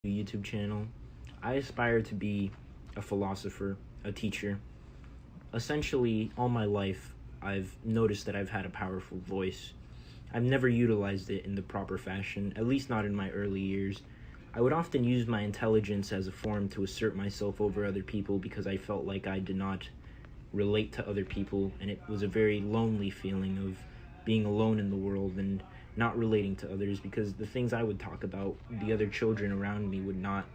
YouTube channel. I aspire to be a philosopher, a teacher. Essentially, all my life, I've noticed that I've had a powerful voice. I've never utilized it in the proper fashion, at least not in my early years. I would often use my intelligence as a form to assert myself over other people because I felt like I did not relate to other people, and it was a very lonely feeling of being alone in the world and not relating to others, because the things I would talk about, the other children around me would not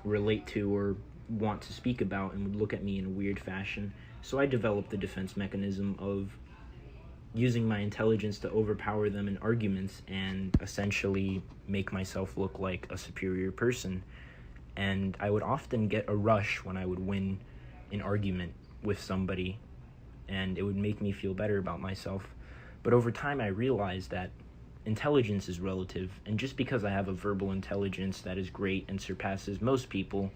relate to or want to speak about and would look at me in a weird fashion. So I developed the defense mechanism of using my intelligence to overpower them in arguments and essentially make myself look like a superior person. And I would often get a rush when I would win an argument with somebody, and it would make me feel better about myself. But over time, I realized that intelligence is relative, and just because I have a verbal intelligence that is great and surpasses most people,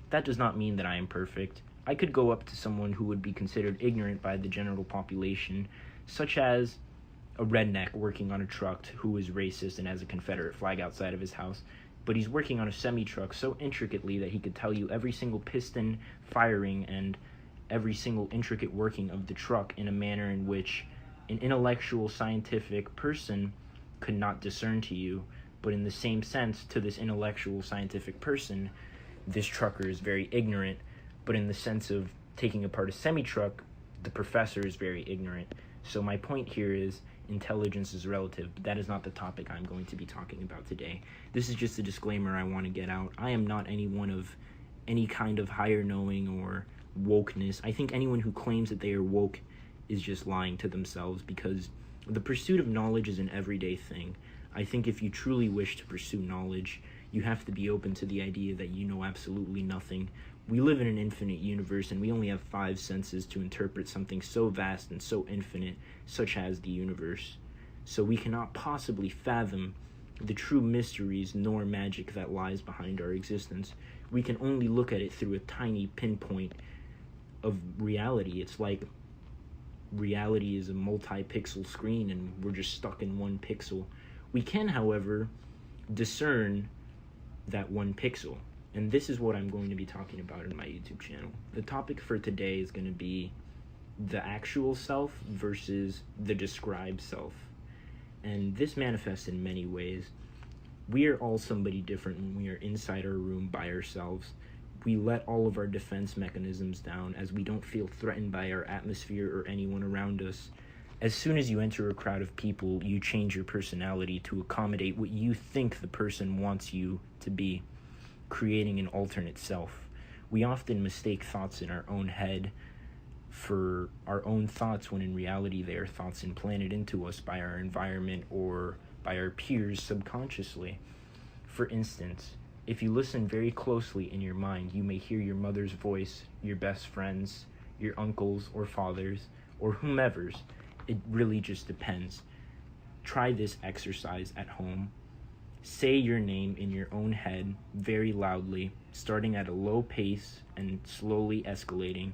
that does not mean that I am perfect. I could go up to someone who would be considered ignorant by the general population, such as a redneck working on a truck who is racist and has a Confederate flag outside of his house, but he's working on a semi-truck so intricately that he could tell you every single piston firing and every single intricate working of the truck in a manner in which an intellectual scientific person could not discern to you. But in the same sense, to this intellectual scientific person, this trucker is very ignorant. But in the sense of taking apart a semi-truck, the professor is very ignorant. So my point here is intelligence is relative, but that is not the topic I'm going to be talking about today. This is just a disclaimer I want to get out. I am not anyone of any kind of higher knowing or wokeness. I think anyone who claims that they are woke is just lying to themselves, because the pursuit of knowledge is an everyday thing. I think if you truly wish to pursue knowledge, you have to be open to the idea that you know absolutely nothing. We live in an infinite universe, and we only have 5 senses to interpret something so vast and so infinite, such as the universe. So we cannot possibly fathom the true mysteries nor magic that lies behind our existence. We can only look at it through a tiny pinpoint of reality. It's like reality is a multi-pixel screen and we're just stuck in one pixel. We can, however, discern that one pixel. And this is what I'm going to be talking about in my YouTube channel. The topic for today is going to be the actual self versus the described self. And this manifests in many ways. We are all somebody different when we are inside our room by ourselves. We let all of our defense mechanisms down as we don't feel threatened by our atmosphere or anyone around us. As soon as you enter a crowd of people, you change your personality to accommodate what you think the person wants you to be, creating an alternate self. We often mistake thoughts in our own head for our own thoughts, when in reality they are thoughts implanted into us by our environment or by our peers subconsciously. For instance, if you listen very closely in your mind, you may hear your mother's voice, your best friends, your uncles or fathers, or whomever's. It really just depends. Try this exercise at home. Say your name in your own head very loudly, starting at a low pace and slowly escalating.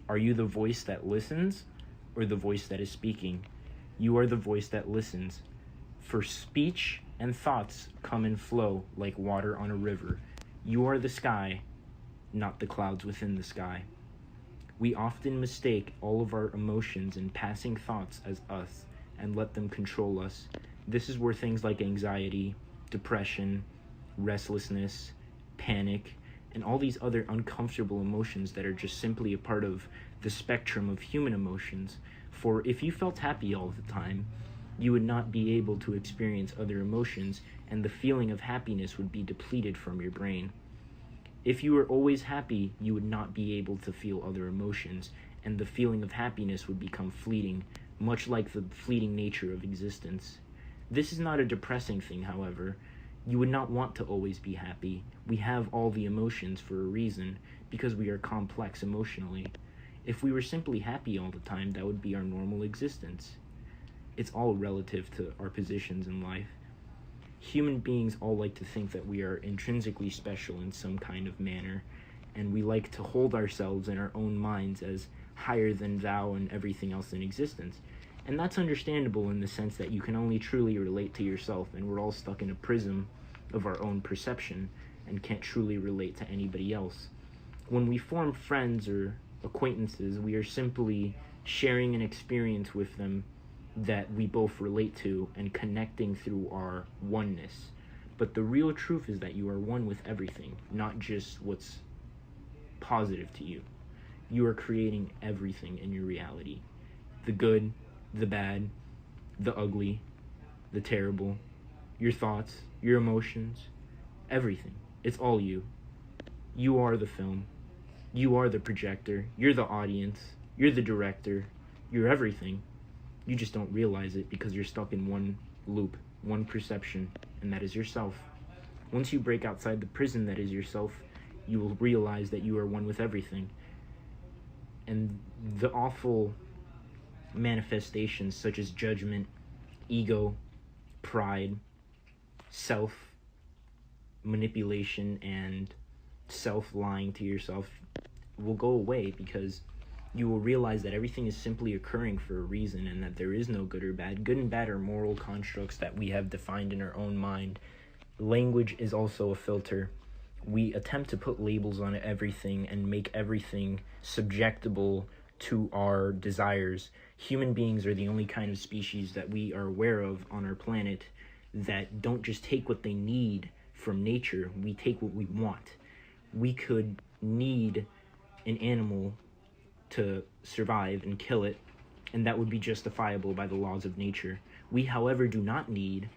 Are you the voice that listens or the voice that is speaking? You are the voice that listens. For speech and thoughts come and flow like water on a river. You are the sky, not the clouds within the sky. We often mistake all of our emotions and passing thoughts as us and let them control us. This is where things like anxiety, depression, restlessness, panic, and all these other uncomfortable emotions that are just simply a part of the spectrum of human emotions. For if you felt happy all the time, you would not be able to experience other emotions, and the feeling of happiness would be depleted from your brain. If you were always happy, you would not be able to feel other emotions, and the feeling of happiness would become fleeting, much like the fleeting nature of existence. This is not a depressing thing, however. You would not want to always be happy. We have all the emotions for a reason, because we are complex emotionally. If we were simply happy all the time, that would be our normal existence. It's all relative to our positions in life. Human beings all like to think that we are intrinsically special in some kind of manner, and we like to hold ourselves in our own minds as higher than thou and everything else in existence. And that's understandable in the sense that you can only truly relate to yourself, and we're all stuck in a prism of our own perception. and can't truly relate to anybody else. When we form friends or acquaintances, we are simply sharing an experience with them that we both relate to and connecting through our oneness. But the real truth is that you are one with everything, not just what's positive to you. You are creating everything in your reality. The good, the bad, the ugly, the terrible, your thoughts, your emotions, everything. It's all you. You are the film. You are the projector. You're the audience. You're the director. You're everything. You just don't realize it because you're stuck in one loop, one perception, and that is yourself. Once you break outside the prison that is yourself, you will realize that you are one with everything. And the awful manifestations such as judgment, ego, pride, self manipulation, and self-lying to yourself will go away because you will realize that everything is simply occurring for a reason and that there is no good or bad. Good and bad are moral constructs that we have defined in our own mind. Language is also a filter. We attempt to put labels on everything and make everything subjectable to our desires. Human beings are the only kind of species that we are aware of on our planet that don't just take what they need from nature. We take what we want. We could need an animal to survive and kill it, and that would be justifiable by the laws of nature. We, however, do not need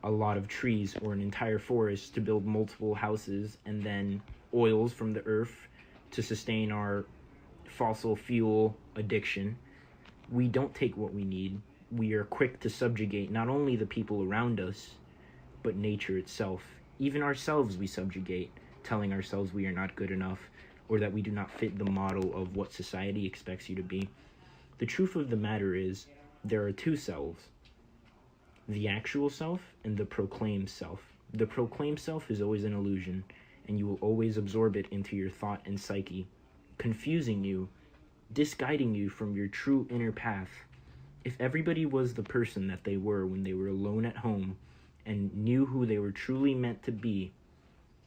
a lot of trees or an entire forest to build multiple houses and then oils from the earth to sustain our fossil fuel addiction. We don't take what we need. We are quick to subjugate not only the people around us, but nature itself. Even ourselves we subjugate, telling ourselves we are not good enough or that we do not fit the model of what society expects you to be. The truth of the matter is, there are two selves, the actual self and the proclaimed self. The proclaimed self is always an illusion, and you will always absorb it into your thought and psyche, confusing you, disguiding you from your true inner path. If everybody was the person that they were when they were alone at home and knew who they were truly meant to be,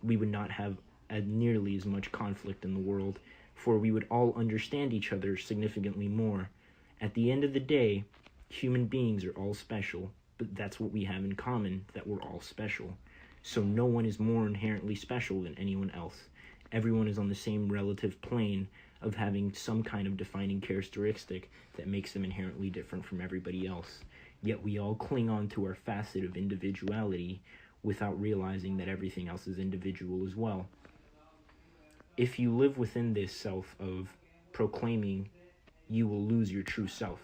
we would not have nearly as much conflict in the world, for we would all understand each other significantly more. At the end of the day, human beings are all special, but that's what we have in common, that we're all special. So no one is more inherently special than anyone else. Everyone is on the same relative plane of having some kind of defining characteristic that makes them inherently different from everybody else. Yet we all cling on to our facet of individuality without realizing that everything else is individual as well. If you live within this self of proclaiming, you will lose your true self.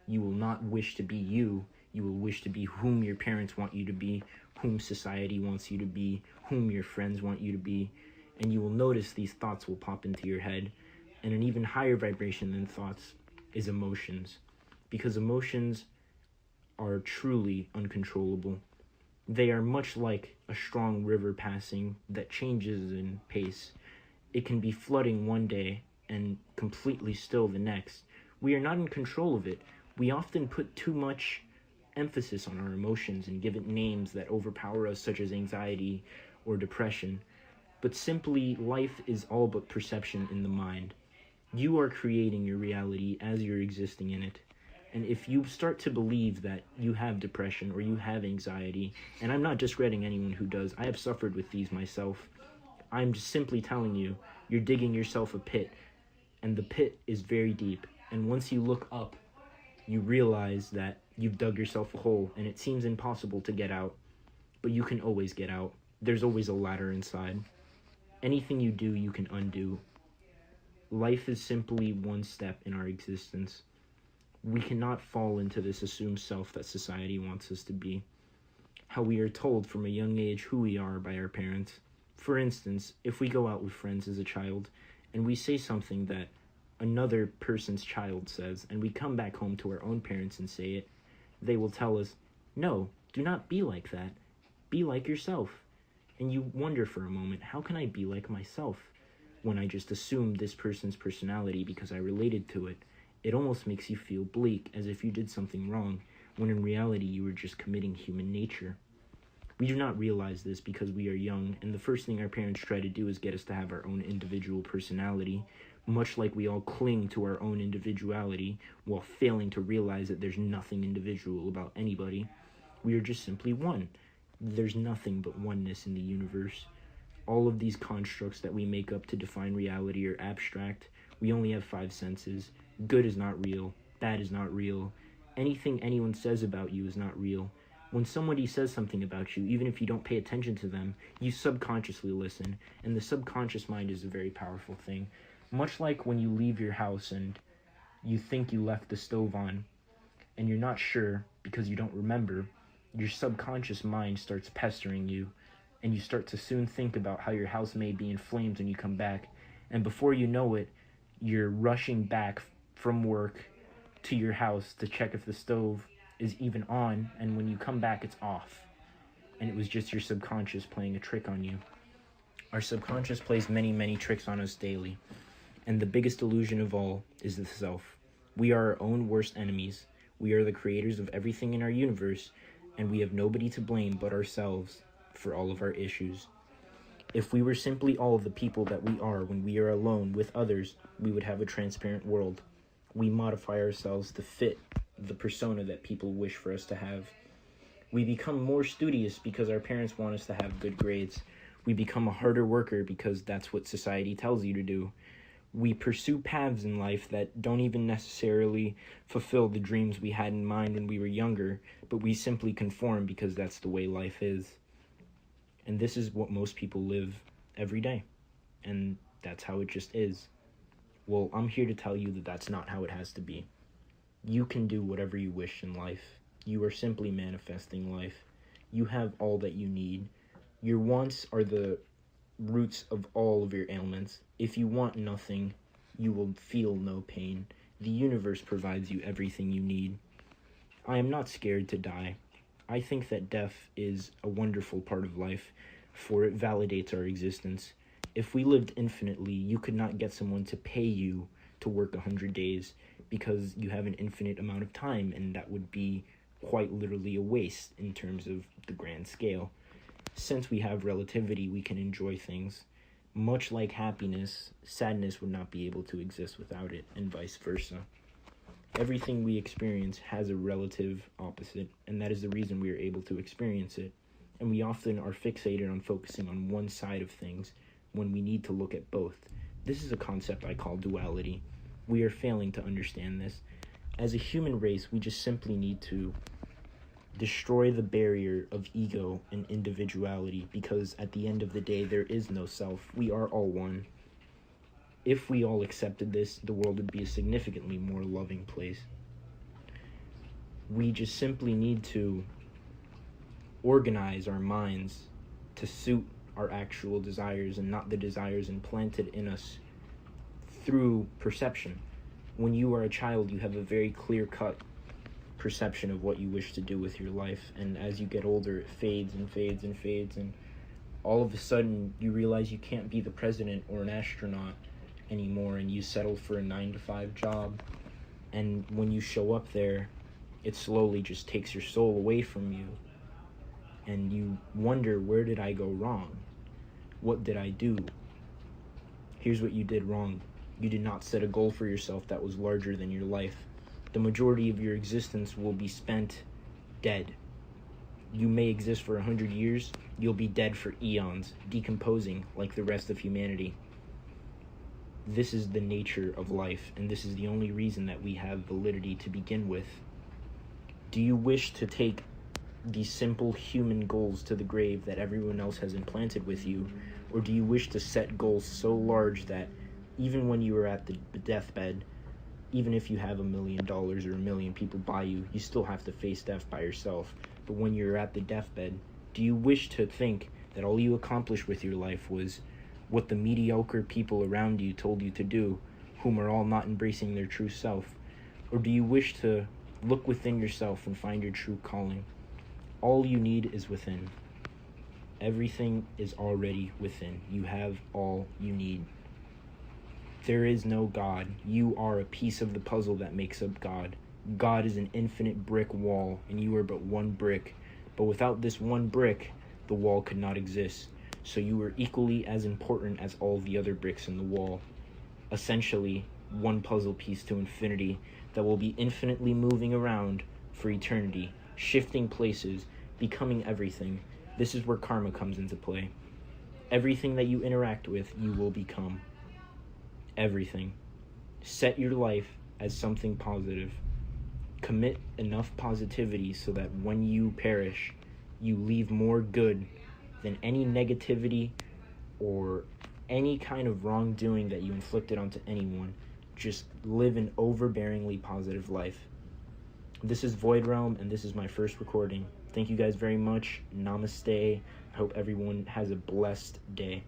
You will not wish to be you. You will wish to be whom your parents want you to be, whom society wants you to be, whom your friends want you to be, and you will notice these thoughts will pop into your head. And an even higher vibration than thoughts is emotions, because emotions are truly uncontrollable. They are much like a strong river passing that changes in pace. It can be flooding one day and completely still the next. We are not in control of it. We often put too much emphasis on our emotions and give it names that overpower us, such as anxiety or depression. But simply, life is all but perception in the mind. You are creating your reality as you're existing in it. And if you start to believe that you have depression or you have anxiety, and I'm not discrediting anyone who does, I have suffered with these myself. I'm just simply telling you, you're digging yourself a pit, and the pit is very deep. And once you look up, you realize that you've dug yourself a hole, and it seems impossible to get out. But you can always get out. There's always a ladder inside. Anything you do, you can undo. Life is simply one step in our existence. We cannot fall into this assumed self that society wants us to be. How we are told from a young age who we are by our parents. For instance, if we go out with friends as a child and we say something that another person's child says, and we come back home to our own parents and say it, they will tell us, "No, do not be like that. Be like yourself." And you wonder for a moment, how can I be like myself when I just assumed this person's personality because I related to it? It almost makes you feel bleak, as if you did something wrong, when in reality you were just committing human nature. We do not realize this because we are young, and the first thing our parents try to do is get us to have our own individual personality, much like we all cling to our own individuality while failing to realize that there's nothing individual about anybody. We are just simply one. There's nothing but oneness in the universe. All of these constructs that we make up to define reality are abstract. We only have five senses. Good is not real. Bad is not real. Anything anyone says about you is not real. When somebody says something about you, even if you don't pay attention to them, you subconsciously listen, and the subconscious mind is a very powerful thing. Much like when you leave your house and you think you left the stove on, and you're not sure because you don't remember, your subconscious mind starts pestering you, and you start to soon think about how your house may be in flames when you come back, and before you know it, you're rushing back from work to your house to check if the stove is even on, and when you come back, it's off. And it was just your subconscious playing a trick on you. Our subconscious plays many, many tricks on us daily. And the biggest illusion of all is the self. We are our own worst enemies. We are the creators of everything in our universe, and we have nobody to blame but ourselves for all of our issues. If we were simply all of the people that we are when we are alone with others, we would have a transparent world. We modify ourselves to fit the persona that people wish for us to have. We become more studious because our parents want us to have good grades. We become a harder worker because that's what society tells you to do. We pursue paths in life that don't even necessarily fulfill the dreams we had in mind when we were younger, but we simply conform because that's the way life is. And this is what most people live every day. And that's how it just is. Well, I'm here to tell you that that's not how it has to be. You can do whatever you wish in life. You are simply manifesting life. You have all that you need. Your wants are the roots of all of your ailments. If you want nothing, you will feel no pain. The universe provides you everything you need. I am not scared to die. I think that death is a wonderful part of life, for it validates our existence. If we lived infinitely, you could not get someone to pay you to work 100 days because you have an infinite amount of time, and that would be quite literally a waste in terms of the grand scale. Since we have relativity, we can enjoy things. Much like happiness, sadness would not be able to exist without it, and vice versa. Everything we experience has a relative opposite, and that is the reason we are able to experience it. And we often are fixated on focusing on one side of things when we need to look at both. This is a concept I call duality. We are failing to understand this. As a human race, we just simply need to destroy the barrier of ego and individuality, because at the end of the day, there is no self. We are all one. If we all accepted this, the world would be a significantly more loving place. We just simply need to organize our minds to suit our actual desires and not the desires implanted in us through perception. When you are a child, you have a very clear-cut perception of what you wish to do with your life, and as you get older, it fades and fades and fades, and all of a sudden, you realize you can't be the president or an astronaut anymore, and you settle for a 9-to-5 job, and when you show up there, it slowly just takes your soul away from you, and you wonder, where did I go wrong? What did I do? Here's what you did wrong. You did not set a goal for yourself that was larger than your life. The majority of your existence will be spent dead. You may exist for 100 years, you'll be dead for eons, decomposing like the rest of humanity. This is the nature of life, and this is the only reason that we have validity to begin with. Do you wish to take these simple human goals to the grave that everyone else has implanted with you, or do you wish to set goals so large that even when you are at the deathbed, even if you have $1 million or 1 million people by you, you still have to face death by yourself? But when you're at the deathbed, do you wish to think that all you accomplished with your life was what the mediocre people around you told you to do, whom are all not embracing their true self? Or do you wish to look within yourself and find your true calling? All you need is within. Everything is already within. You have all you need. There is no God. You are a piece of the puzzle that makes up God. God is an infinite brick wall, and you are but one brick. But without this one brick, the wall could not exist. So you were equally as important as all the other bricks in the wall. Essentially, one puzzle piece to infinity that will be infinitely moving around for eternity, shifting places, becoming everything. This is where karma comes into play. Everything that you interact with, you will become. Everything. Set your life as something positive. Commit enough positivity so that when you perish, you leave more good than any negativity or any kind of wrongdoing that you inflicted onto anyone. Just live an overbearingly positive life. This is Void Realm, and this is my first recording. Thank you guys very much. Namaste. I hope everyone has a blessed day.